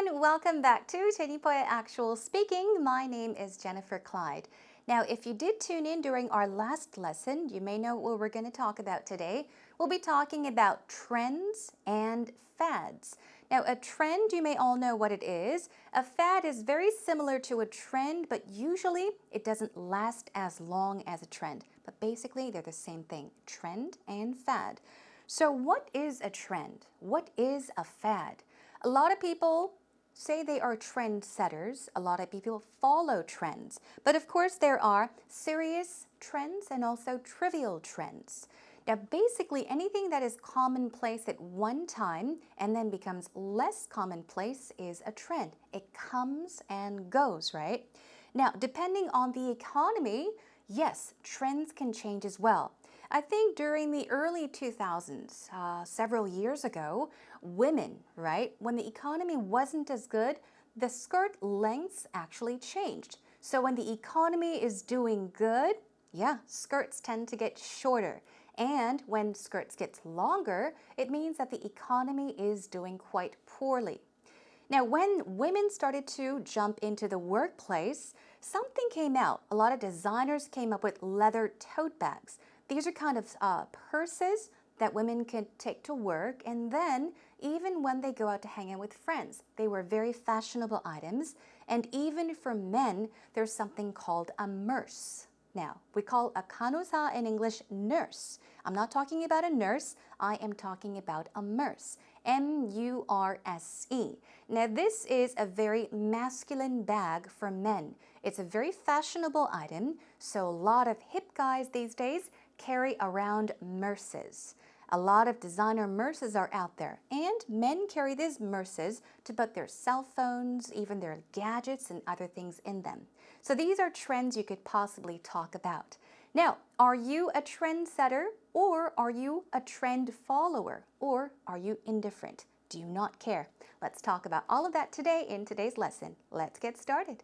everyone, welcome back to 제니퍼의Actual speaking. My name is Jennifer Clyde. Now, if you did tune in during our last lesson, you may know what we're going to talk about today. We'll be talking about trends and fads. Now, a trend, you may all know what it is. A fad is very similar to a trend, but usually it doesn't last as long as a trend. But basically, they're the same thing, trend and fad. So what is a trend? What is a fad? A lot of people say they are trendsetters. A lot of people follow trends. But of course, there are serious trends and also trivial trends. Now, basically, anything that is commonplace at one time and then becomes less commonplace is a trend. It comes and goes, right? Now, depending on the economy, yes, trends can change as well. I think during the early 2000s, several years ago, women, right, when the economy wasn't as good, the skirt lengths actually changed. So when the economy is doing good, yeah, skirts tend to get shorter. And when skirts get longer, it means that the economy is doing quite poorly. Now, when women started to jump into the workplace, something came out. A lot of designers came up with leather tote bags. These are kind of purses that women can take to work, and then even when they go out to hang out with friends, they were very fashionable items. And even for men, there's something called a murse. Now, we call a 간호사 in English nurse. I'm not talking about a nurse, I am talking about a murse. M-U-R-S-E. Now, this is a very masculine bag for men. It's a very fashionable item, so a lot of hip guys these days carry around murses. A lot of designer murses are out there, and men carry these murses to put their cell phones, even their gadgets and other things in them. So these are trends you could possibly talk about. Now, are you a trendsetter, or are you a trend follower, or are you indifferent? Do you not care? Let's talk about all of that today in today's lesson. Let's get started.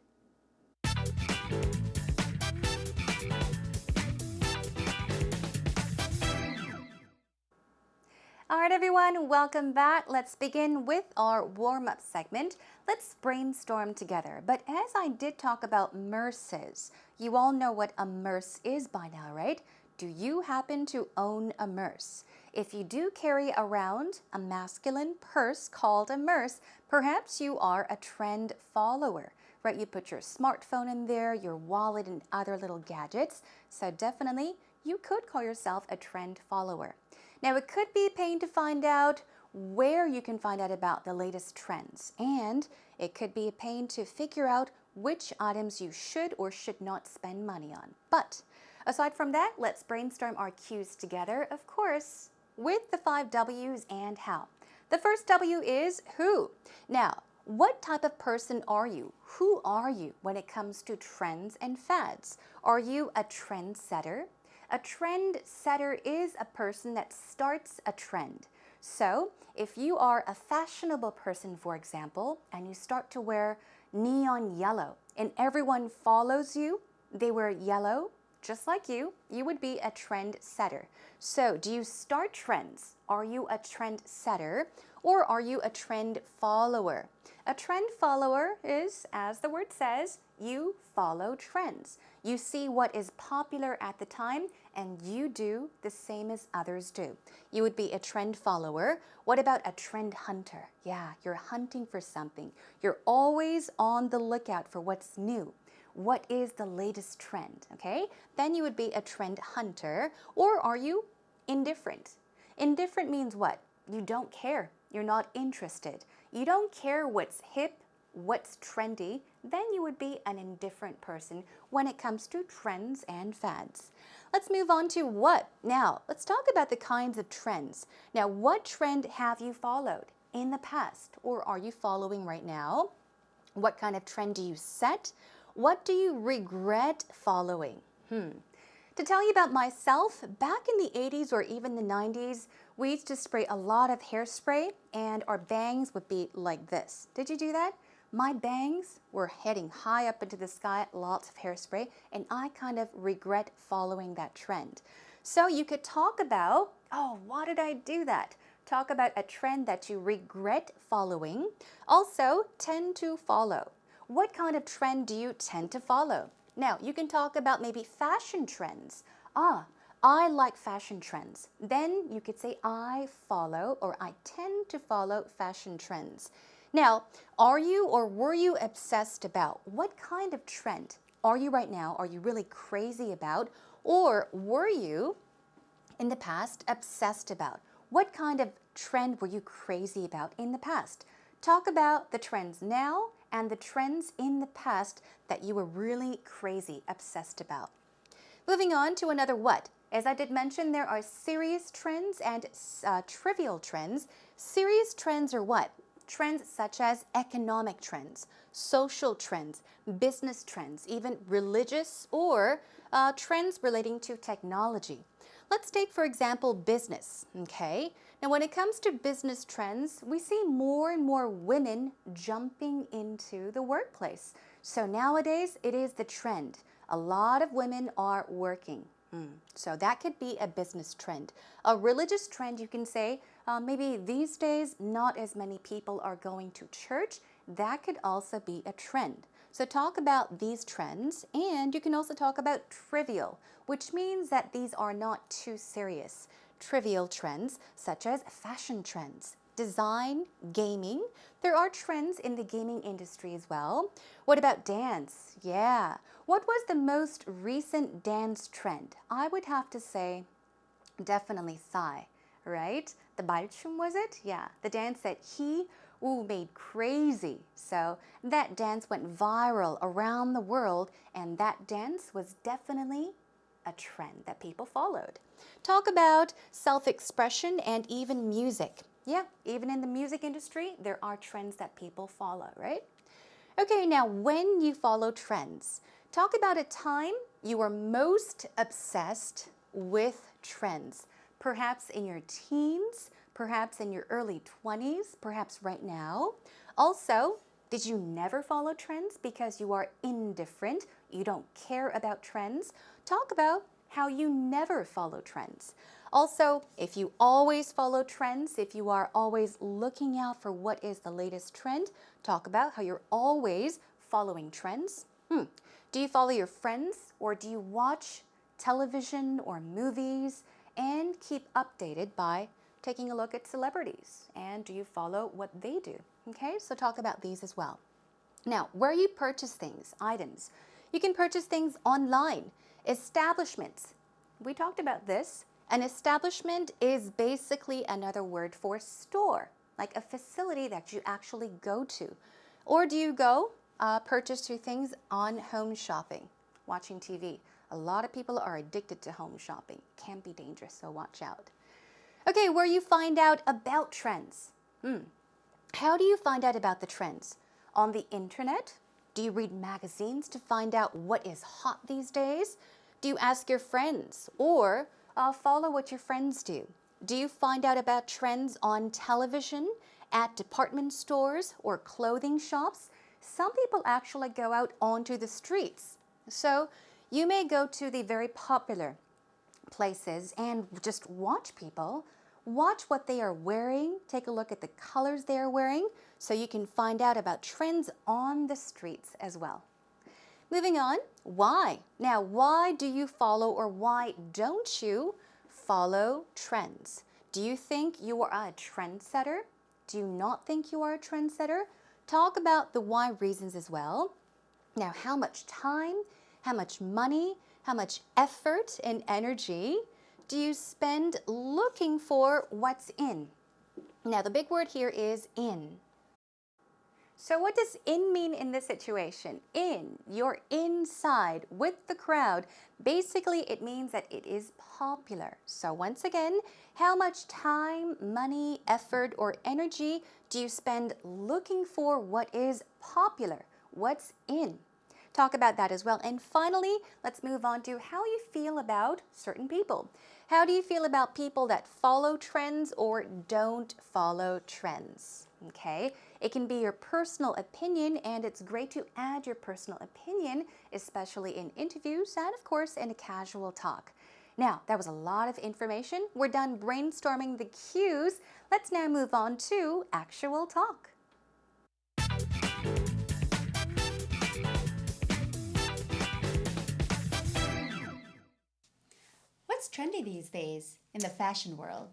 All right, everyone, welcome back. Let's begin with our warm-up segment. Let's brainstorm together. But as I did talk about murses, you all know what a murse is by now, right? Do you happen to own a murse? If you do carry around a masculine purse called a murse, perhaps you are a trend follower, right? You put your smartphone in there, your wallet, and other little gadgets. So definitely, you could call yourself a trend follower. Now, it could be a pain to find out where you can find out about the latest trends, and it could be a pain to figure out which items you should or should not spend money on. But aside from that, let's brainstorm our cues together, of course, with the 5 W's and how. The first W is who. Now, what type of person are you? Who are you when it comes to trends and fads? Are you a trendsetter? A trend setter is a person that starts a trend. So if you are a fashionable person, for example, and you start to wear neon yellow and everyone follows you, they wear yellow, just like you would be a trend setter. So do you start trends? Are you a trend setter, or are you a trend follower? A trend follower is, as the word says, you follow trends. You see what is popular at the time, and you do the same as others do. You would be a trend follower. What about a trend hunter? Yeah, you're hunting for something. You're always on the lookout for what's new. What is the latest trend, okay? Then you would be a trend hunter. Or are you indifferent? Indifferent means what? You don't care. You're not interested. You don't care what's hip, what's trendy. Then you would be an indifferent person when it comes to trends and fads. Let's move on to what? Now, let's talk about the kinds of trends. Now, what trend have you followed in the past, or are you following right now? What kind of trend do you set? What do you regret following? To tell you about myself, back in the 80s or even the 90s, we used to spray a lot of hairspray and our bangs would be like this. Did you do that? My bangs were heading high up into the sky, lots of hairspray, and I kind of regret following that trend. So you could talk about, oh, why did I do that? talk about a trend that you regret following. Also, tend to follow. What kind of trend do you tend to follow? Now, you can talk about maybe fashion trends. I like fashion trends. Then you could say I follow or I tend to follow fashion trends. Now, are you or were you obsessed about? What kind of trend are you right now? Are you really crazy about? Or were you in the past obsessed about? What kind of trend were you crazy about in the past? Talk about the trends now and the trends in the past that you were really crazy, obsessed about. Moving on to another what? As I did mention, there are serious trends and trivial trends. Serious trends are what? Trends such as economic trends, social trends, business trends, even religious or trends relating to technology. Let's take, for example, business, okay? Now, when it comes to business trends, we see more and more women jumping into the workplace. So nowadays, it is the trend. A lot of women are working. So that could be a business trend. A religious trend, you can say, maybe these days not as many people are going to church. That could also be a trend. So talk about these trends, and you can also talk about trivial, which means that these are not too serious. Trivial trends such as fashion trends, design, gaming. There are trends in the gaming industry as well. What about dance? Yeah. What was the most recent dance trend? I would have to say definitely Psy, right? The 발춤, was it? Yeah, the dance that he made crazy. So that dance went viral around the world, and that dance was definitely a trend that people followed. Talk about self-expression and even music. Yeah, even in the music industry, there are trends that people follow, right? Okay, now when you follow trends, talk about a time you were most obsessed with trends. Perhaps in your teens, perhaps in your early 20s, perhaps right now. Also, did you never follow trends because you are indifferent, you don't care about trends? Talk about how you never follow trends. Also, if you always follow trends, if you are always looking out for what is the latest trend, talk about how you're always following trends. Do you follow your friends, or do you watch television or movies and keep updated by taking a look at celebrities? And do you follow what they do? Okay, so talk about these as well. Now, where you purchase things, items, you can purchase things online. Establishments, we talked about this. An establishment is basically another word for store, like a facility that you actually go to. Or do you go purchase your things on home shopping, watching TV? A lot of people are addicted to home shopping. It can be dangerous, so watch out. Okay, where you find out about trends. How do you find out about the trends? On the internet? Do you read magazines to find out what is hot these days? Do you ask your friends or follow what your friends do? Do you find out about trends on television, at department stores, or clothing shops? Some people actually go out onto the streets. So you may go to the very popular places and just watch people. Watch what they are wearing. Take a look at the colors they are wearing so you can find out about trends on the streets as well. Moving on, why? Now, why do you follow or why don't you follow trends? Do you think you are a trendsetter? Do you not think you are a trendsetter? Talk about the why reasons as well. Now, how much time, how much money, how much effort and energy do you spend looking for what's in? Now, the big word here is in. So what does in mean in this situation? In, you're inside with the crowd. Basically, it means that it is popular. So once again, how much time, money, effort, or energy do you spend looking for what is popular? What's in? Talk about that as well. And finally, let's move on to how you feel about certain people. How do you feel about people that follow trends or don't follow trends? Okay, it can be your personal opinion, and it's great to add your personal opinion, especially in interviews and, of course, in a casual talk. Now, that was a lot of information. We're done brainstorming the cues. Let's now move on to actual talk. What's trendy these days in the fashion world?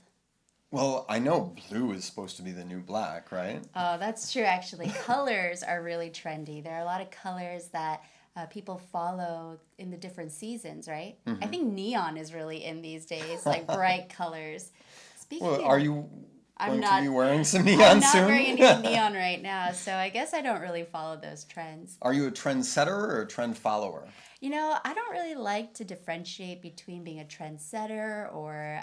Well, I know blue is supposed to be the new black, right? Oh, that's true, actually. Colors are really trendy. There are a lot of colors that people follow in the different seasons, right? I think neon is really in these days, like bright colors. Speaking Well, of, are you I'm going to be not, wearing some I'm neon not soon? wearing any neon right now, so I guess I don't really follow those trends. Are you a trendsetter or a trend follower? You know, I don't really like to differentiate between being a trendsetter or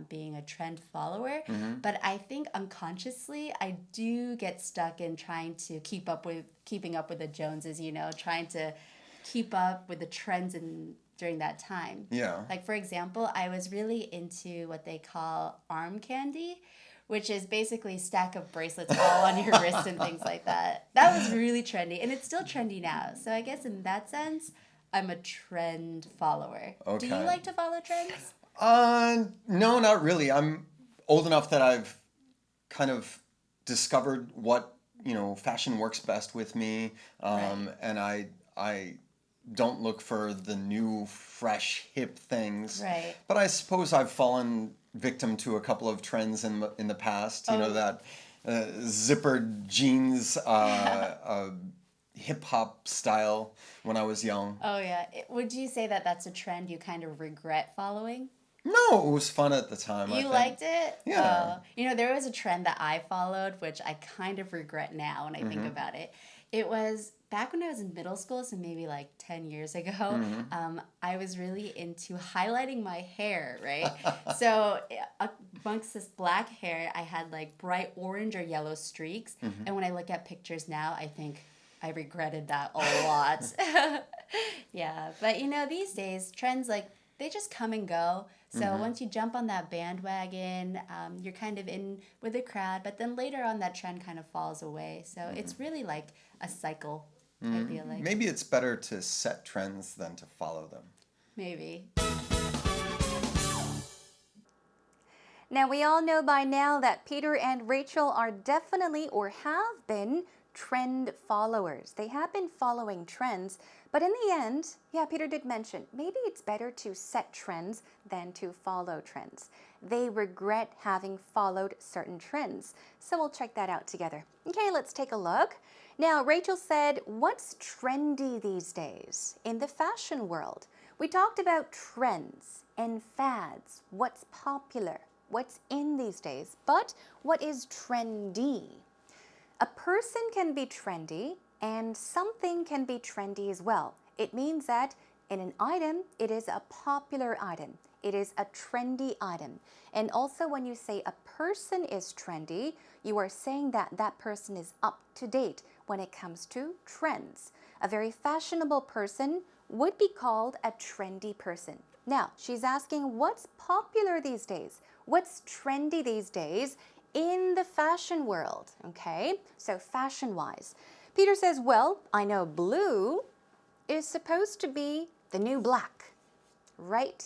being a trend follower, but I think unconsciously I do get stuck in trying to keeping up with the Joneses, you know, trying to keep up with the trends during that time. Yeah. Like, for example, I was really into what they call arm candy, which is basically a stack of bracelets all on your wrist and things like that. That was really trendy, and it's still trendy now. So I guess in that sense, I'm a trend follower. Okay. Do you like to follow trends? No, not really. I'm old enough that I've kind of discovered what, fashion works best with me. Right. And I don't look for the new, fresh, hip things. Right. But I suppose I've fallen victim to a couple of trends in the past. You know, that zippered jeans, hip hop style when I was young. Oh, yeah. Would you say that that's a trend you kind of regret following? No, it was fun at the time. You liked it? Yeah. You know, there was a trend that I followed, which I kind of regret now when I think about it. It was back when I was in middle school, so maybe like 10 years ago, I was really into highlighting my hair, right? So amongst this black hair, I had like bright orange or yellow streaks. And when I look at pictures now, I think I regretted that a lot. Yeah, but you know, these days, trends they just come and go. So once you jump on that bandwagon, you're kind of in with the crowd, but then later on that trend kind of falls away. So it's really like a cycle, I feel like. Maybe it's better to set trends than to follow them. Maybe. Now, we all know by now that Peter and Rachel are definitely or have been trend followers. They have been following trends, but in the end, yeah, Peter did mention, maybe it's better to set trends than to follow trends. They regret having followed certain trends. So we'll check that out together. Okay, let's take a look. Now, Rachel said, what's trendy these days in the fashion world? We talked about trends and fads, what's popular, what's in these days, but what is trendy? A person can be trendy and something can be trendy as well. It means that in an item, it is a popular item. It is a trendy item. And also when you say a person is trendy, you are saying that that person is up to date when it comes to trends. A very fashionable person would be called a trendy person. Now, she's asking what's popular these days? What's trendy these days in the fashion world? Okay, so fashion-wise. Peter says, well, I know blue is supposed to be the new black, right?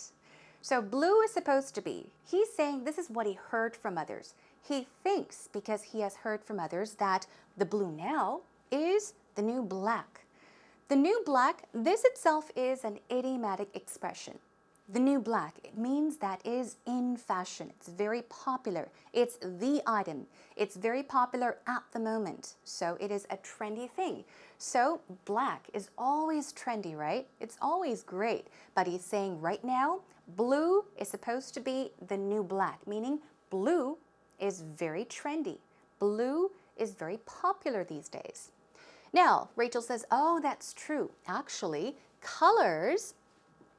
So blue is supposed to be. He's saying this is what he heard from others. He thinks, because he has heard from others, that the blue now is the new black. The new black, this itself is an idiomatic expression. The new black, it means that is in fashion. It's very popular. It's the item. It's very popular at the moment. So it is a trendy thing. So black is always trendy, right? It's always great. But he's saying right now, blue is supposed to be the new black, meaning blue is very trendy. Blue is very popular these days. Now, Rachel says, oh, that's true. Actually, colors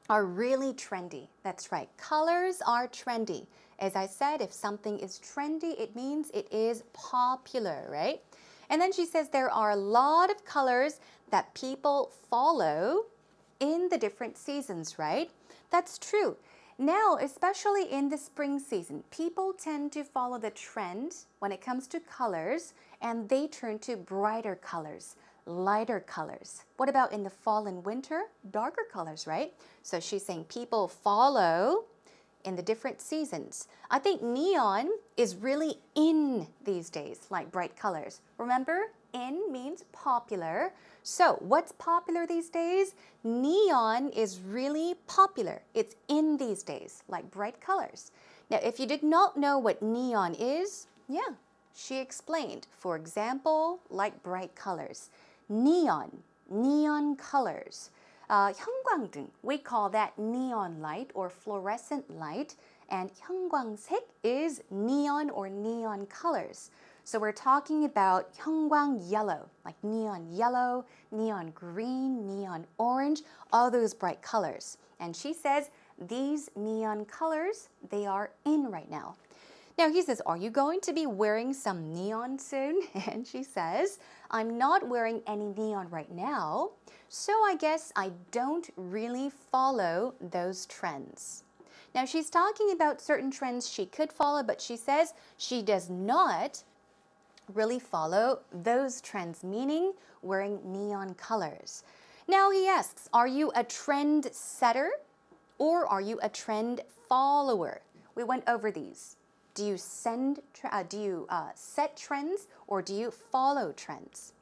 are really trendy. That's right. Colors are trendy. As I said, if something is trendy, it means it is popular, right? And then she says there are a lot of colors that people follow in the different seasons, right? That's true. Now, especially in the spring season, people tend to follow the trend when it comes to colors, and they turn to brighter colors, lighter colors. What about in the fall and winter? Darker colors, right? So she's saying people follow in the different seasons. I think neon is really in these days, like bright colors. Remember, in means popular. So what's popular these days? Neon is really popular. It's in these days, like bright colors. Now, if you did not know what neon is, yeah, she explained. For example, like bright colors. Neon colors. 형광등, we call that neon light or fluorescent light. And 형광색 is neon or neon colors. So we're talking about 형광 yellow, like neon yellow, neon green, neon orange, all those bright colors. And she says these neon colors, they are in right now. Now he says, are you going to be wearing some neon soon? And she says, I'm not wearing any neon right now, so I guess I don't really follow those trends. Now she's talking about certain trends she could follow, but she says she does not really follow those trends, meaning wearing neon colors. Now he asks, are you a trend setter or are you a trend follower? We went over these. Do you set trends or do you follow trends?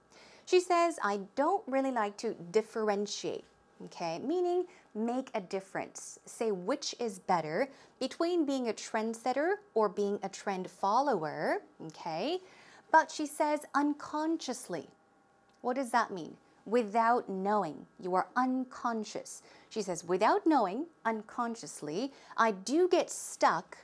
She says, I don't really like to differentiate, okay? Meaning make a difference. Say which is better between being a trendsetter or being a trend follower, okay? But she says unconsciously. What does that mean? Without knowing. You are unconscious. She says, without knowing, unconsciously, I do get stuck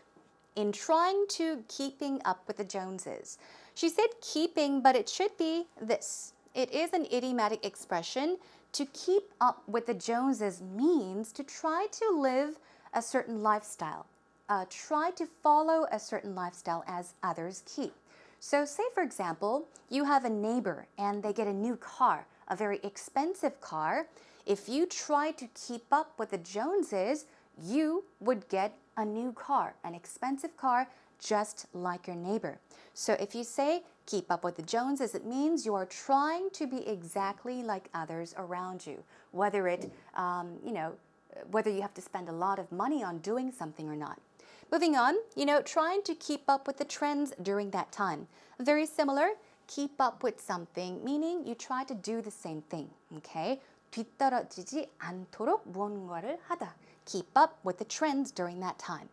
in trying to keeping up with the Joneses. She said keeping, but it should be this. It is an idiomatic expression. To keep up with the Joneses means to try to live a certain lifestyle. Try to follow a certain lifestyle as others keep. So say, for example, you have a neighbor and they get a new car, a very expensive car. If you try to keep up with the Joneses, you would get a new car, an expensive car, just like your neighbor. So if you say keep up with the Joneses, it means you are trying to be exactly like others around you, whether whether you have to spend a lot of money on doing something or not. Moving on, trying to keep up with the trends during that time. Very similar, keep up with something, meaning you try to do the same thing, okay? 뒤떨어지지 않도록 무언가를 하다. Keep up with the trends during that time.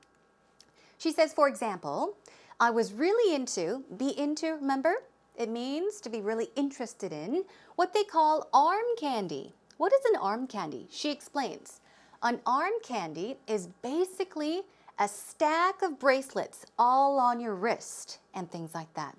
She says, for example, I was really into, be into, remember? It means to be really interested in what they call arm candy. What is an arm candy? She explains. An arm candy is basically a stack of bracelets all on your wrist and things like that.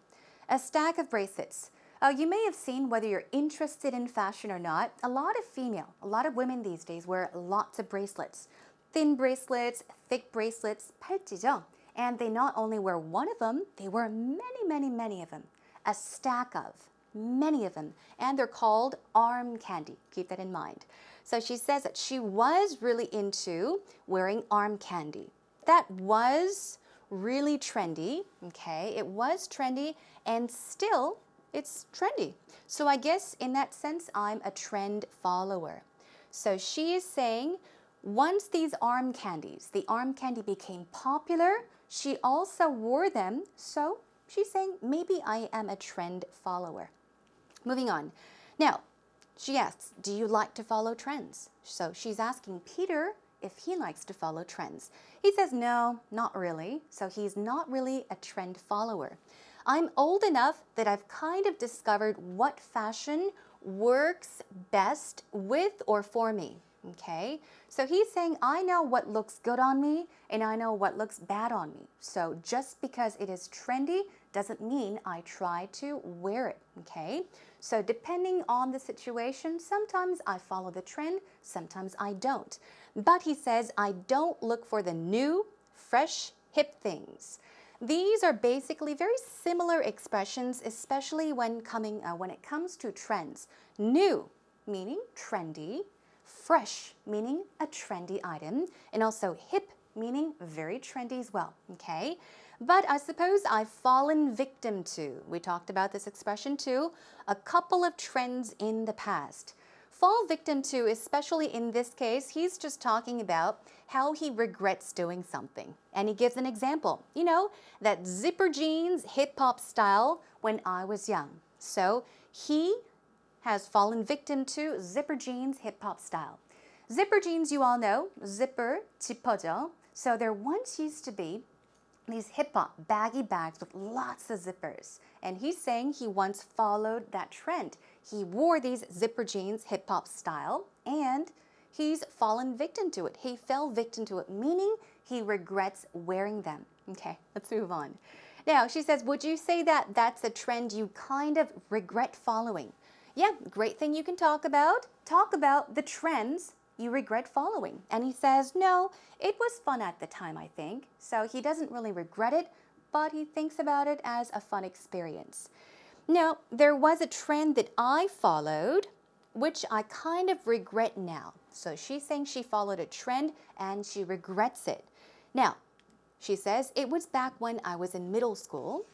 A stack of bracelets. You may have seen, whether you're interested in fashion or not, a lot of women these days wear lots of bracelets. Thin bracelets, thick bracelets, 팔찌죠. And they not only wear one of them, they wear many of them. A stack of, many of them. And they're called arm candy. Keep that in mind. So she says that she was really into wearing arm candy. That was really trendy, okay? It was trendy and still it's trendy. So I guess in that sense, I'm a trend follower. So she is saying once these arm candies, the arm candy became popular, she also wore them. So she's saying maybe I am a trend follower. Moving on. Now, she asks, do you like to follow trends? So she's asking Peter if he likes to follow trends. He says, no, not really. So he's not really a trend follower. I'm old enough that I've kind of discovered what fashion works best with or for me. Okay, so he's saying, I know what looks good on me and I know what looks bad on me. So just because it is trendy doesn't mean I try to wear it. Okay, so depending on the situation, sometimes I follow the trend, sometimes I don't. But he says, I don't look for the new, fresh, hip things. These are basically very similar expressions, especially when it comes to trends. New, meaning trendy. Fresh, meaning a trendy item. And also hip, meaning very trendy as well. Okay? But I suppose I've fallen victim to, we talked about this expression too, a couple of trends in the past. fall victim to, especially in this case, he's just talking about how he regrets doing something. And he gives an example, you know, that zipper jeans hip hop style when I was young. So he has fallen victim to zipper jeans hip hop style. Zipper jeans, you all know, zipper, 지퍼죠. So there once used to be these hip-hop baggy bags with lots of zippers. And he's saying he once followed that trend. He wore these zipper jeans hip-hop style and he's fallen victim to it. He fell victim to it, meaning he regrets wearing them. Okay, let's move on. Now, she says, would you say that that's a trend you kind of regret following? Yeah, great thing you can talk about. Talk about the trends you regret following. And he says, no, it was fun at the time, I think. So he doesn't really regret it, but he thinks about it as a fun experience. Now, there was a trend that I followed, which I kind of regret now. So she's saying she followed a trend and she regrets it. Now, she says, it was back when I was in middle school,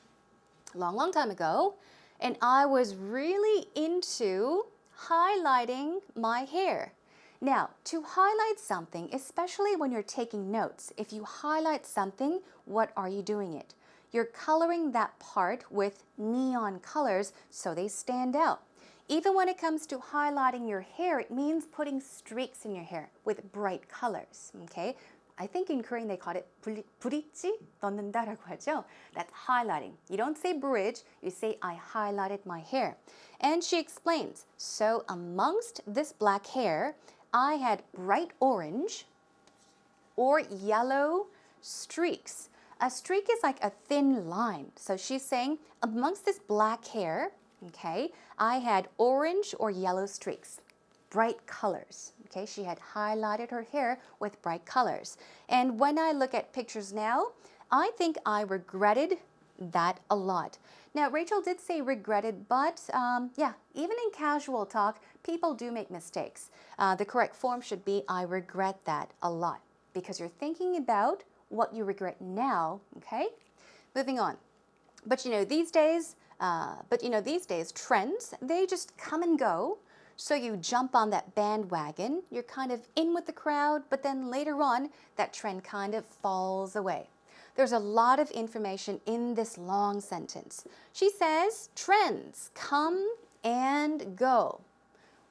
a long, long time ago, and I was really into highlighting my hair. Now, to highlight something, especially when you're taking notes, if you highlight something, what are you doing it? You're coloring that part with neon colors so they stand out. Even when it comes to highlighting your hair, it means putting streaks in your hair with bright colors, okay? I think in Korean they call it 브릿지 넣는다라고 하죠. That's highlighting. You don't say bridge, you say I highlighted my hair. And she explains, so amongst this black hair, I had bright orange or yellow streaks. A streak is like a thin line. So she's saying amongst this black hair, okay, I had orange or yellow streaks, bright colors. Okay, she had highlighted her hair with bright colors. And when I look at pictures now, I think I regretted that a lot. Now, Rachel did say regretted, but yeah, even in casual talk, people do make mistakes. The correct form should be I regret that a lot because you're thinking about what you regret now, okay? Moving on. But you know, these days, trends, they just come and go. So you jump on that bandwagon, you're kind of in with the crowd, but then later on, that trend kind of falls away. There's a lot of information in this long sentence. She says, trends come and go.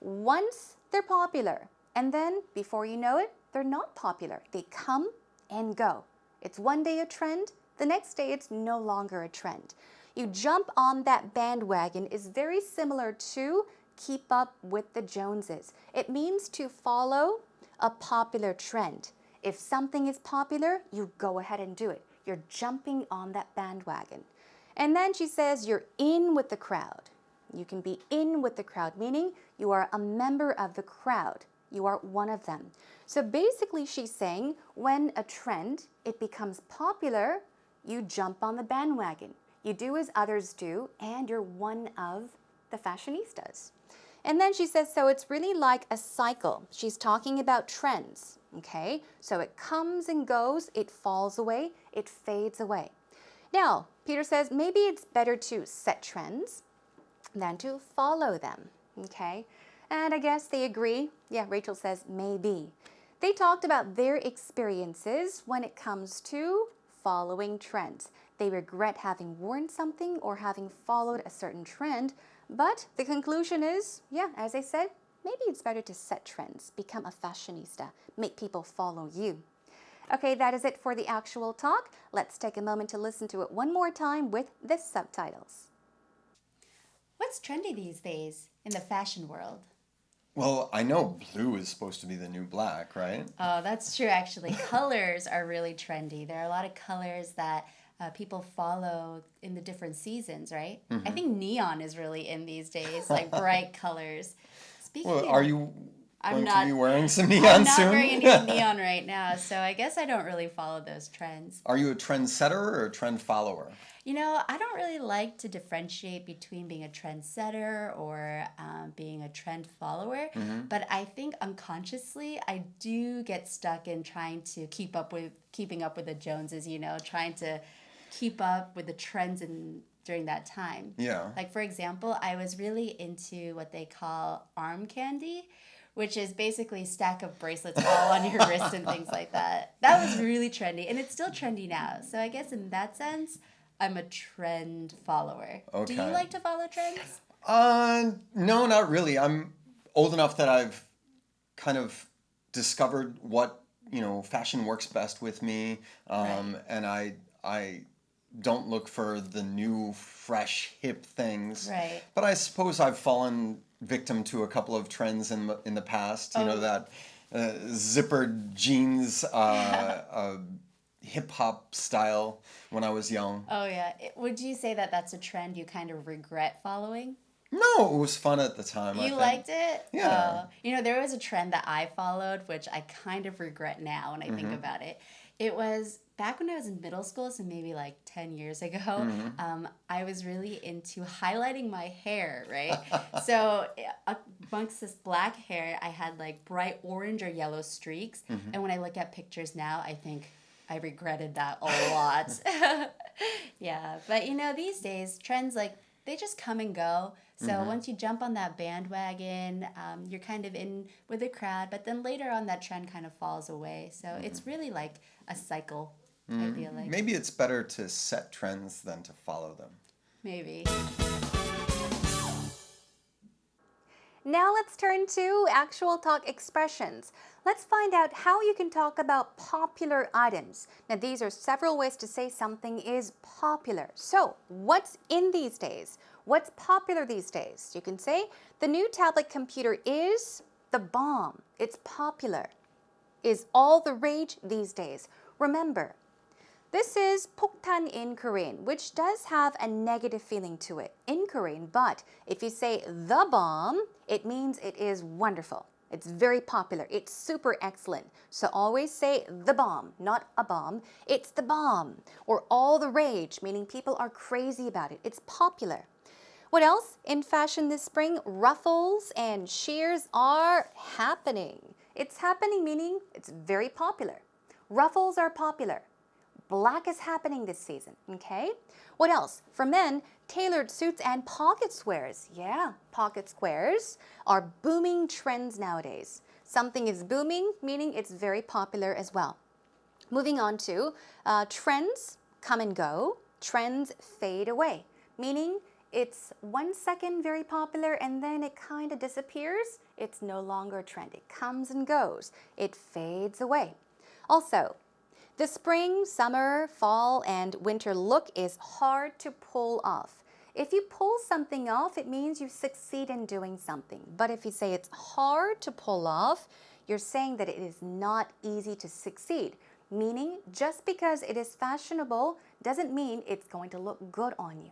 Once they're popular, and then before you know it, they're not popular. They come and go. It's one day a trend, the next day it's no longer a trend. You jump on that bandwagon is very similar to keep up with the Joneses. It means to follow a popular trend. If something is popular, you go ahead and do it. You're jumping on that bandwagon. And then she says you're in with the crowd. You can be in with the crowd, meaning you are a member of the crowd. You are one of them. So basically she's saying when a trend, it becomes popular, you jump on the bandwagon. You do as others do, and you're one of the fashionistas. And then she says, so it's really like a cycle. She's talking about trends, okay? So it comes and goes, it falls away, it fades away. Now, Peter says maybe it's better to set trends than to follow them, okay? And I guess they agree. Yeah, Rachel says maybe. They talked about their experiences when it comes to following trends. They regret having worn something or having followed a certain trend, but the conclusion is, yeah, as I said, maybe it's better to set trends, become a fashionista, make people follow you. Okay, that is it for the actual talk. Let's take a moment to listen to it one more time with the subtitles. What's trendy these days in the fashion world? Well, I know blue is supposed to be the new black, right? Oh, that's true, actually. Colors are really trendy. There are a lot of colors that people follow in the different seasons, right? I think neon is really in these days, like bright colors. Well, are you going to be wearing some I'm neon not soon? wearing any neon right now, so I guess I don't really follow those trends. Are you a trendsetter or a trend follower? You know, I don't really like to differentiate between being a trendsetter or being a trend follower, but I think unconsciously I do get stuck in trying to keeping up with the Joneses, you know, trying to keep up with the trends in during that time. Yeah. Like, for example, I was really into what they call arm candy, which is basically a stack of bracelets all on your wrist and things like that. That was really trendy, and it's still trendy now. So I guess in that sense, I'm a trend follower. Do you Okay. like to follow trends? No, not really. I'm old enough that I've kind of discovered what, fashion works best with me. Right. And I don't look for the new, fresh, hip things. Right. But I suppose I've fallen victim to a couple of trends in the past. Oh. That zippered jeans, hip hop style when I was young. Oh, yeah. Would you say that that's a trend you kind of regret following? No, it was fun at the time. I You think. liked it? Yeah. There was a trend that I followed, which I kind of regret now when I think about it. It was back when I was in middle school, so maybe like 10 years ago, I was really into highlighting my hair, right? So amongst this black hair, I had like bright orange or yellow streaks. And when I look at pictures now, I think I regretted that a lot. Yeah, but these days, trends they just come and go. So once you jump on that bandwagon, you're kind of in with the crowd, but then later on that trend kind of falls away. So it's really like a cycle, I feel like. Maybe it's better to set trends than to follow them. Maybe. Now let's turn to actual talk expressions. Let's find out how you can talk about popular items. Now these are several ways to say something is popular. So what's in these days? What's popular these days? You can say the new tablet computer is the bomb. It's popular. Is all the rage these days. Remember, this is 폭탄 in Korean, which does have a negative feeling to it in Korean, but if you say the bomb, it means it is wonderful. It's very popular. It's super excellent. So always say the bomb, not a bomb. It's the bomb. Or all the rage, meaning people are crazy about it. It's popular. What else? In fashion this spring, ruffles and sheers are happening. It's happening, meaning it's very popular. Ruffles are popular. Black is happening this season, okay? What else? For men, tailored suits and pocket squares. Yeah, pocket squares are booming trends nowadays. Something is booming, meaning it's very popular as well. Moving on to trends come and go. Trends fade away, meaning it's 1 second very popular and then it kind of disappears. It's no longer a trend. It comes and goes. It fades away. Also, the spring, summer, fall, and winter look is hard to pull off. If you pull something off, it means you succeed in doing something. But if you say it's hard to pull off, you're saying that it is not easy to succeed. Meaning, just because it is fashionable doesn't mean it's going to look good on you.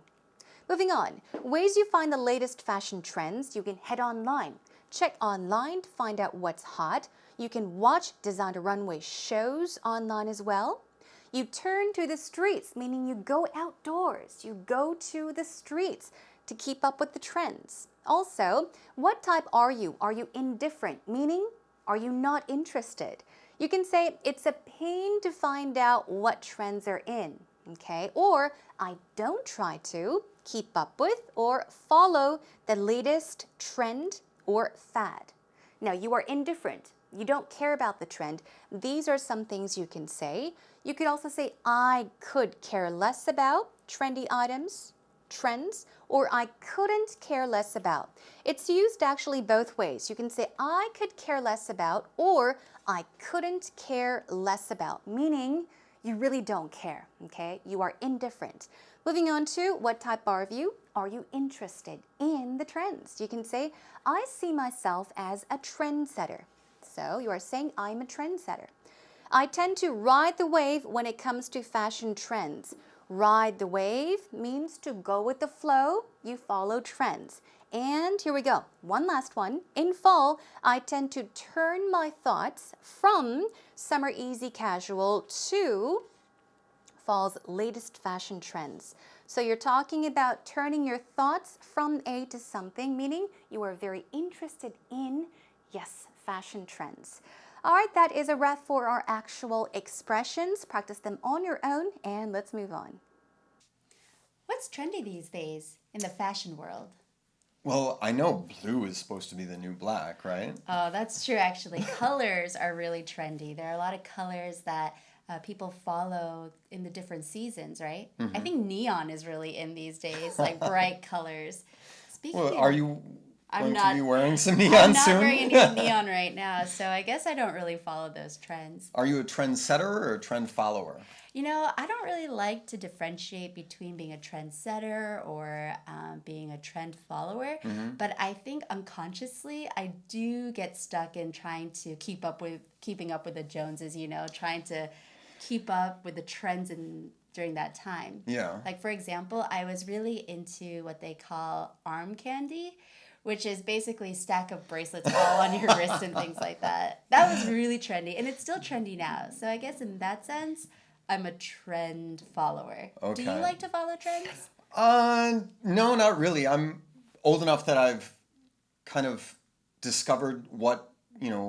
Moving on, ways you find the latest fashion trends, you can head online. Check online to find out what's hot. You can watch designer runway shows online as well. You turn to the streets, meaning you go outdoors. You go to the streets to keep up with the trends. Also, what type are you? Are you indifferent? Meaning, are you not interested? You can say, it's a pain to find out what trends are in, okay? Or, I don't try to keep up with or follow the latest trend or fad. Now, you are indifferent. You don't care about the trend. These are some things you can say. You could also say, I could care less about trendy items, trends, or I couldn't care less about. It's used actually both ways. You can say, I could care less about, or I couldn't care less about, meaning you really don't care, okay? You are indifferent. Moving on to what type are you? Are you interested in the trends? You can say, I see myself as a trendsetter. So you are saying, I'm a trendsetter. I tend to ride the wave when it comes to fashion trends. Ride the wave means to go with the flow. You follow trends. And here we go. One last one. In fall, I tend to turn my thoughts from summer easy casual to fall's latest fashion trends. So you're talking about turning your thoughts from A to something, meaning you are very interested in, yes, fashion trends. All right, that is a wrap for our actual expressions. Practice them on your own and let's move on. What's trendy these days in the fashion world? Well, I know blue is supposed to be the new black, right? Oh, that's true, actually. Colors are really trendy. There are a lot of colors that people follow in the different seasons, right? I think neon is really in these days, like bright colors. Speaking Well, of, are you I'm going not, to be wearing some I'm neon not soon? wearing any neon right now, so I guess I don't really follow those trends. Are you a trendsetter or a trend follower? You know, I don't really like to differentiate between being a trendsetter or being a trend follower, but I think unconsciously I do get stuck in trying to keeping up with the Joneses, you know, trying to keep up with the trends during that time. Yeah. Like for example, I was really into what they call arm candy, which is basically a stack of bracelets all on your wrist and things like that. That was really trendy, and it's still trendy now. So I guess in that sense, I'm a trend follower. Do you Okay. like to follow trends? No, not really. I'm old enough that I've kind of discovered what,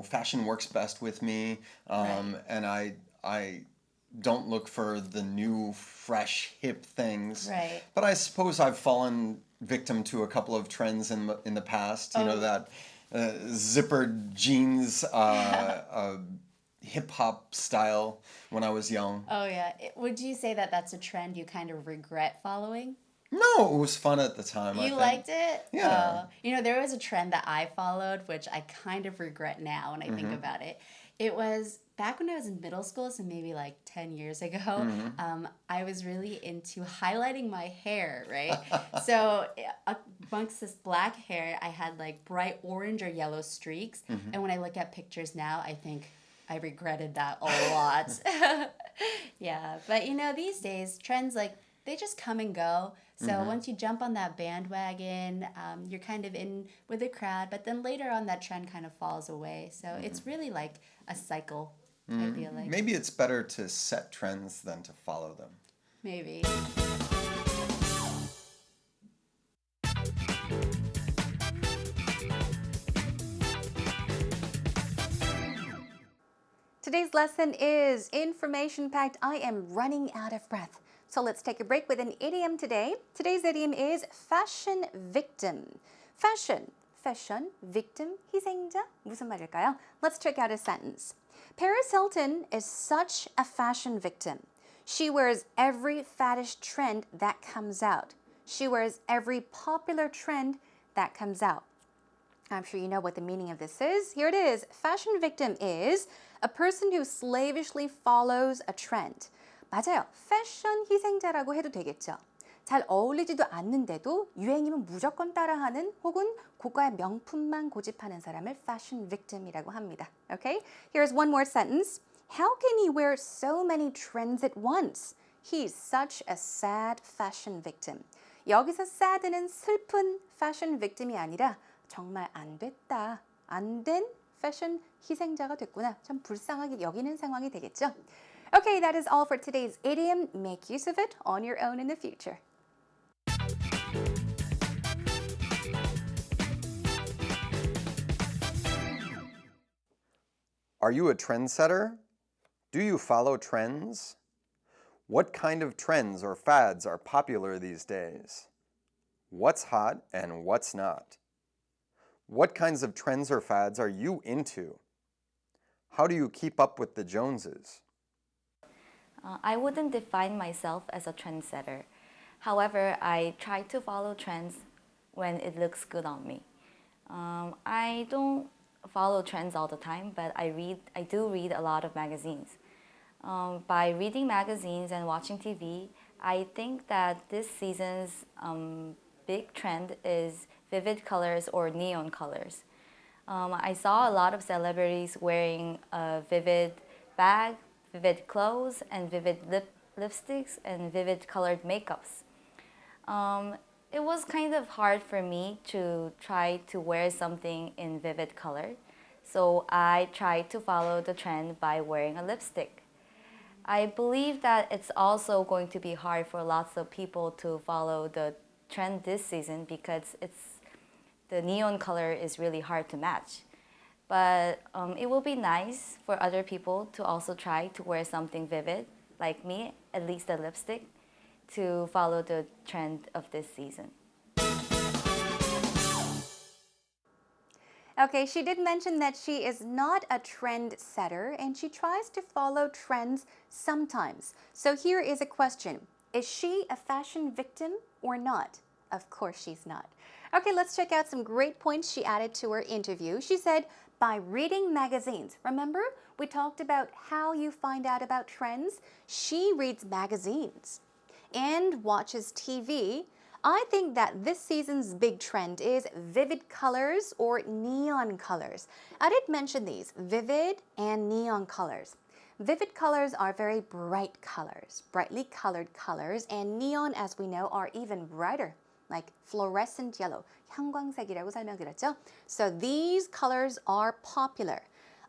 fashion works best with me. Right. And I don't look for the new, fresh, hip things. Right. But I suppose I've fallen victim to a couple of trends in the past. You know, Oh. that zippered jeans, hip hop style when I was young. Oh yeah. Would you say that that's a trend you kind of regret following? No, it was fun at the time, I You think. liked it? Yeah. You know, there was a trend that I followed, which I kind of regret now when I think about it. It was back when I was in middle school, so maybe like 10 years ago, I was really into highlighting my hair, right? So amongst this black hair, I had like bright orange or yellow streaks. And when I look at pictures now, I think I regretted that a lot. Yeah, but you know, these days, trends like they just come and go. So once you jump on that bandwagon, you're kind of in with the crowd, but then later on that trend kind of falls away. So it's really like a cycle, I feel like. Maybe it's better to set trends than to follow them. Maybe. Today's lesson is information packed. I am running out of breath. So let's take a break with an idiom today. Today's idiom is fashion victim. Fashion, victim, 희생자? 무슨 말일까요? Let's check out a sentence. Paris Hilton is such a fashion victim. She wears every faddish trend that comes out. She wears every popular trend that comes out. I'm sure you know what the meaning of this is. Here it is. Fashion victim is a person who slavishly follows a trend. 맞아요. 패션 희생자라고 해도 되겠죠. 잘 어울리지도 않는데도 유행이면 무조건 따라하는 혹은 고가의 명품만 고집하는 사람을 fashion victim이라고 합니다. Okay? Here's one more sentence. How can he wear so many trends at once? He's such a sad fashion victim. 여기서 sad는 슬픈 fashion victim이 아니라 정말 안 됐다, 안 된 패션 희생자가 됐구나. 참 불쌍하게 여기는 상황이 되겠죠. Okay, that is all for today's idiom. Make use of it on your own in the future. Are you a trendsetter? Do you follow trends? What kind of trends or fads are popular these days? What's hot and what's not? What kinds of trends or fads are you into? How do you keep up with the Joneses? I wouldn't define myself as a trendsetter. However, I try to follow trends when it looks good on me. I don't follow trends all the time, but I do read a lot of magazines. By reading magazines and watching TV, I think that this season's big trend is vivid colors or neon colors. I saw a lot of celebrities wearing a vivid bag, vivid clothes, and vivid lipsticks and vivid colored makeups. It was kind of hard for me to try to wear something in vivid color, so I tried to follow the trend by wearing a lipstick. I believe that it's also going to be hard for lots of people to follow the trend this season because the neon color is really hard to match. But it will be nice for other people to also try to wear something vivid, like me, at least a lipstick, to follow the trend of this season. Okay, she did mention that she is not a trend setter and she tries to follow trends sometimes. So here is a question. Is she a fashion victim or not? Of course she's not. Okay, let's check out some great points she added to her interview. She said, by reading magazines. Remember, we talked about how you find out about trends? She reads magazines and watches TV. I think that this season's big trend is vivid colors or neon colors. I did mention these, vivid and neon colors. Vivid colors are very bright colors, brightly colored colors, and neon, as we know, are even brighter, like fluorescent yellow. 형광색이라고 설명드렸죠? So these colors are popular.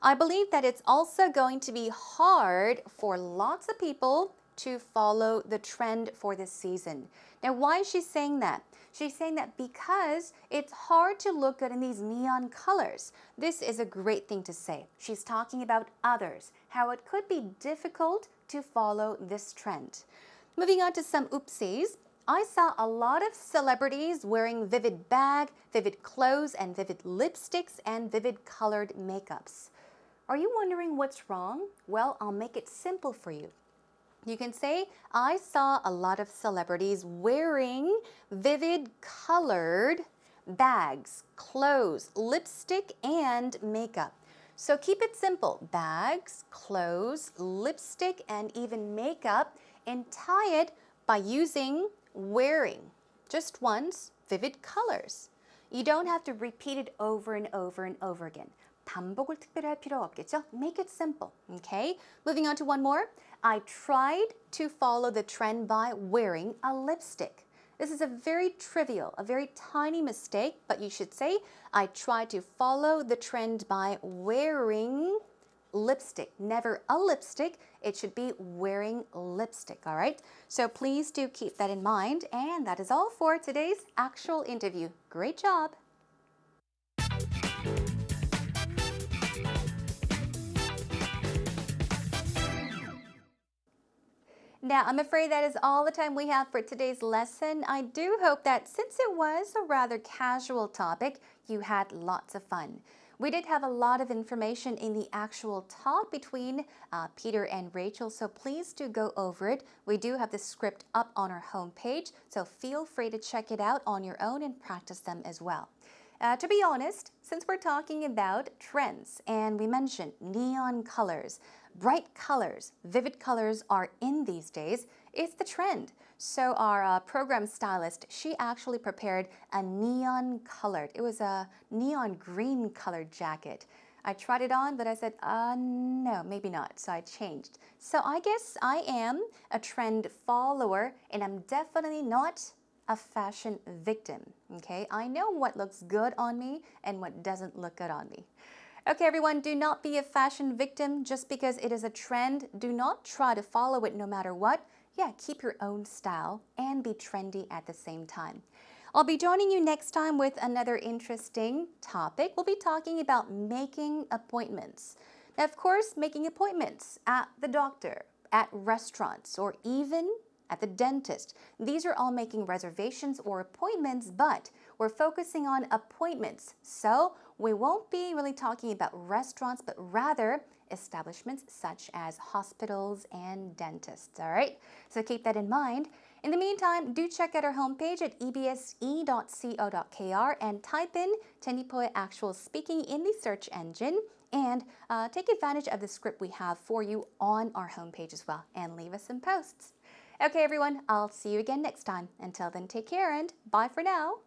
I believe that it's also going to be hard for lots of people to follow the trend for this season. Now, why is she saying that? She's saying that because it's hard to look good in these neon colors. This is a great thing to say. She's talking about others, how it could be difficult to follow this trend. Moving on to some oopsies. I saw a lot of celebrities wearing vivid bag, vivid clothes, and vivid lipsticks and vivid colored makeups. Are you wondering what's wrong? Well, I'll make it simple for you. You can say, I saw a lot of celebrities wearing vivid colored bags, clothes, lipstick, and makeup. So keep it simple. Bags, clothes, lipstick, and even makeup, and tie it by using wearing. Just once, vivid colors. You don't have to repeat it over and over and over again. 반복을 특별히 할 필요 없겠죠? Make it simple, okay? Moving on to one more. I tried to follow the trend by wearing a lipstick. This is a very trivial, a very tiny mistake, but you should say, I tried to follow the trend by wearing lipstick. Never a lipstick, it should be wearing lipstick, all right? So please do keep that in mind, and that is all for today's actual interview. Great job! Now, I'm afraid that is all the time we have for today's lesson. I do hope that since it was a rather casual topic, you had lots of fun. We did have a lot of information in the actual talk between Peter and Rachel, so please do go over it. We do have the script up on our homepage, so feel free to check it out on your own and practice them as well. To be honest, since we're talking about trends and we mentioned neon colors, bright colors, vivid colors are in these days, it's the trend. So our program stylist, she actually prepared a neon colored, it was a neon green colored jacket. I tried it on, but I said, no, maybe not. So I changed. So I guess I am a trend follower and I'm definitely not a fashion victim, okay? I know what looks good on me and what doesn't look good on me. Okay, everyone, do not be a fashion victim just because it is a trend. Do not try to follow it no matter what. Yeah, keep your own style and be trendy at the same time. I'll be joining you next time with another interesting topic. We'll be talking about making appointments. Now, of course, making appointments at the doctor, at restaurants, or even at the dentist. These are all making reservations or appointments, but we're focusing on appointments. So we won't be really talking about restaurants, but rather establishments such as hospitals and dentists, all right? So keep that in mind. In the meantime, do check out our homepage at ebse.co.kr and type in 제니퍼의Actual speaking in the search engine and take advantage of the script we have for you on our homepage as well and leave us some posts. Okay, everyone, I'll see you again next time. Until then, take care and bye for now.